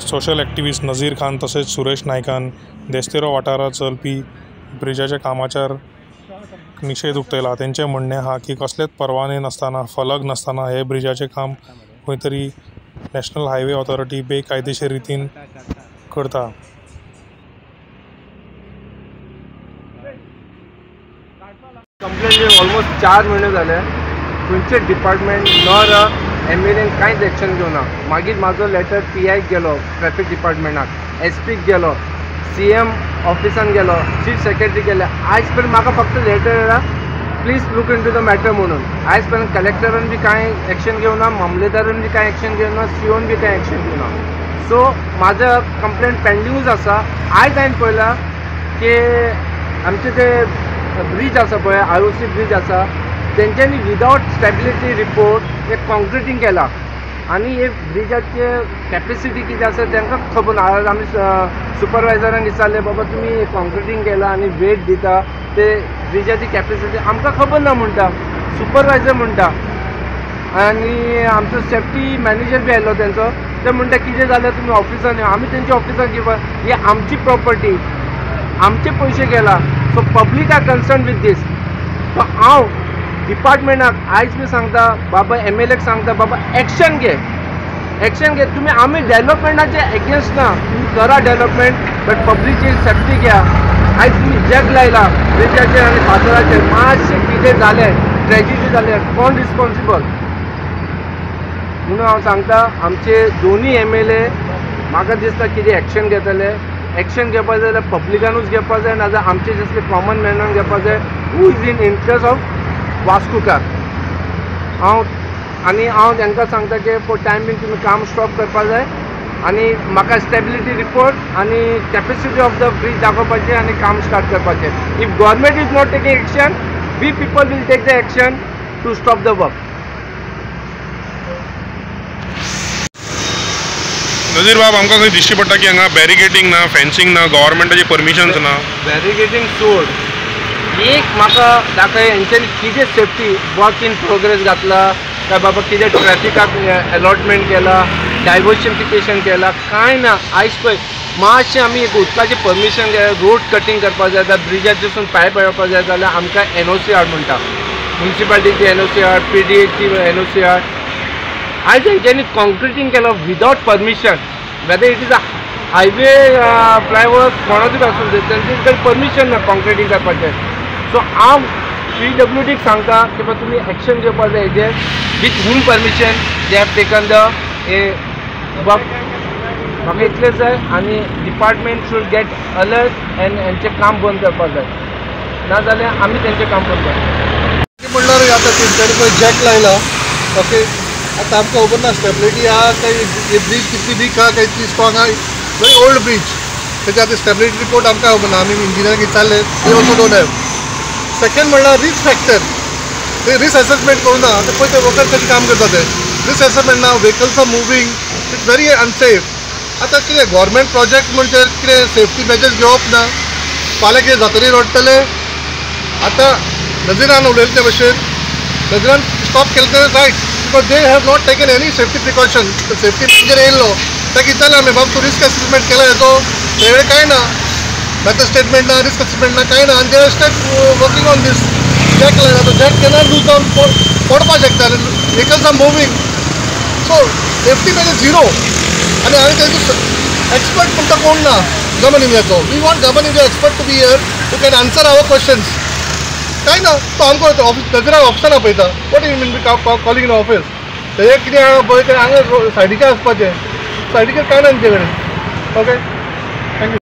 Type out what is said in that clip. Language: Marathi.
सोशल ॲक्टिव्हिस्ट नझीर खान तसेच सुरेश नायकान देस्तेरो वाठारात चलपी ब्रिजाच्या कामाचेर निषेध उक्तायला। त्यांचे म्हणणे हा की कसलेच परवाने नसताना फलक नसताना हे ब्रिजाचे काम खंय तरी नॅशनल हायवे ऑथॉरिटी बेकायदेशीर रितीन करता। कंप्लेंट ऑलमोस्ट 4 महिने झाले, खंयचे डिपार्टमेंट नॉर एमएलएन कांयच एक्शन घेवना। मागीर म्हाजो लेटर PIक गेलो, ट्रॅफिक डिपार्टमेंटाक, SPक गेलो, CM ऑफिसान गेलो, चीफ सेक्रेटरी गेले। आयज पर्यंत म्हाका फक्त लेटर येयला please look into the matter म्हणून। आयज पर्यंत कलेक्टरान बी कांय एक्शन घेवना, मामलेदारान बी कांय एक्शन घेवना, COन बी कांय एक्शन घेवना। सो म्हाजो कंप्लेंट पेंडिंगूच आसा। आयज हांवें पळयला की आमचे ते ब्रिज आसा पळय, IOC ब्रिज आसा, तेंच्यांनी विदाउट स्टॅबिलिटी रिपोर्ट एक कॉन्क्रिटींग केला आनी हे ब्रिजाचे कॅपेसिटी कितें आसा तांकां खबर ना। आज आमी सुपरवायझरांक विचारले, बाबा तुमी कॉन्क्रिटींग केला आनी वेट दिता, ते ब्रिजाची कॅपेसिटी आमकां खबर ना म्हणटा, सुपरवायझर म्हणटा। आनी आमचो सेफ्टी मॅनेजर बी आयलो तेंचो, ते म्हणटा कितें जाल्यार तुमी ऑफिसान येवं। आमी तेंच्या ऑफिसान घेवपा, ही आमची प्रॉपर्टी, आमचे पयशे गेला। So public are concern with this. So हांव डिपार्टमेंटाक आयज बी सांगता, बाबा MLAक सांगता, बाबा एक्शन घे, एक्शन घे। तुम्ही आमी डेव्हलपमेंटाचे एगेन्स्ट ना, तुम्ही करा डेव्हलपमेंट, बट पब्लीकची सेफ्टी घ्या। आयज तुम्ही जग लायला ब्रिजाचेर आनी फातराचेर, मातशें कितें जालें, ट्रॅजिडी जालें, कोण रिस्पॉन्सिबल म्हणून हांव सांगता। आमचे दोनूय MLA म्हाका दिसता कितें एक्शन घेतले। एक्शन घेवपा जाय जाल्यार पब्लिकानूच घेवपा जाय, नाजाल्यार आमचे जसले कॉमन मॅनान घेवपा जाय, who is in interest of Vascokar. हांव तांकां सांगता की फॉर टायम बीन तुमी काम स्टॉप करपा जाय आनी म्हाका स्टॅबिलिटी रिपोर्ट आनी कॅपेसिटी ऑफ द ब्रिज दाखोवपाचें आनी काम स्टार्ट करपाचें। If government is not taking action, we people will take the action to stop the work. Nazir बाब, आमकां खंय दिश्टी पडटा की हांगा बॅरिकेडिंग ना, फेन्सिंग ना, गव्हर्मेंटाची परमिशन्स ना। बॅरिकेडिंग सोड, एक म्हाका दाखय हेंच्यांनी कितें सेफ्टी वर्क इन प्रोग्रेस घातला काय, बाबा कितें ट्रॅफिकाक अलॉटमेंट केला, डायवर्सिफिकेशन केला, कांय ना। आयज पळय मातशें आमी एक उदकाची परमिशन घे, रोड कटींग करपा जाय जाल्यार ब्रिजाचेरसून पायप येवपा जाय जाल्यार आमकां NOC हाड म्हणटा, म्युनिसिपालिटीची NOC हाड, PDAची NOC हाड। आयज हेंच्यांनी कॉन्क्रिटींग केलो without permission, whether it is a highway flyover कोणाचूच आसूं जाय, तेंचे परमिशन ना कॉन्क्रिटींग करपाचें। सो हांव PWDक सांगता की बाबा तुमी एक्शन घेवपा जाय हेजेर with whom permission they have taken the work. म्हाका इतलेंच जाय आनी department should get alert and हेंचें काम बंद करपा जाय, नाजाल्यार आमी तेंचें काम बंद करता। म्हणल्यार आतां तेंच्यांनी पळय जॅक लायला, ओके। आतां आमकां खबर ना स्टेबिलिटी आहा काय, हे ब्रिज कितली वीक आहा काय कितली स्ट्रॉंग आहा, व्हेरी ओल्ड ब्रिज, तेच्या आतां स्टेबिलिटी रिपोर्ट आमकां खबर ना, आमी इंजिनियरांक विचारले, ते ऑल्सो डोंट हॅव। सेकंड म्हणल्यार रिस्क फॅक्टर, ते रिस्क असेसमेंट करूना। आतां पळय ते वर्कर्स कशें काम करता ते, रिस्क असेसमेंट ना, vehicles are moving, it's very unsafe. आतां कितें गव्हर्मेंट प्रोजेक्ट म्हणजे कितें सेफ्टी मेजर्स घेवप ना, फाल्यां कितें जातरी रडटले। आतां नझीरान उलयले ते भशेन, नझीरान स्टॉप केलें तें right, because they have not taken any safety precaution. Safety manager येयल्लो, ताका विचारलें आमी, बाबा तूं रिस्क असेसमेंट केला हेजो? तेवेळेर कांय ना, मेथड स्टेटमेंट ना, रिस्क असेसमेंट ना, कांय ना, आनी they are start working on this. Jack लायना, तो जॅक केन्ना लूज जावन पडपा शकता, vehicles are moving, so safety measure zero. आनी हांवें तेजो एक्सपर्ट म्हणटा कोण ना गव्हर्मेंट इंडियाचो। We want government India expert to be here who can answer our questions. कांय ना, तो आमकां ऑफिस नजरा ऑप्शन आपयता, what you mean calling in office, तेजें कितें हांगा पळय ते हांगा सायडीचेर आसपाचें, सायडीचेर कांय ना तेंचे कडेन, ओके।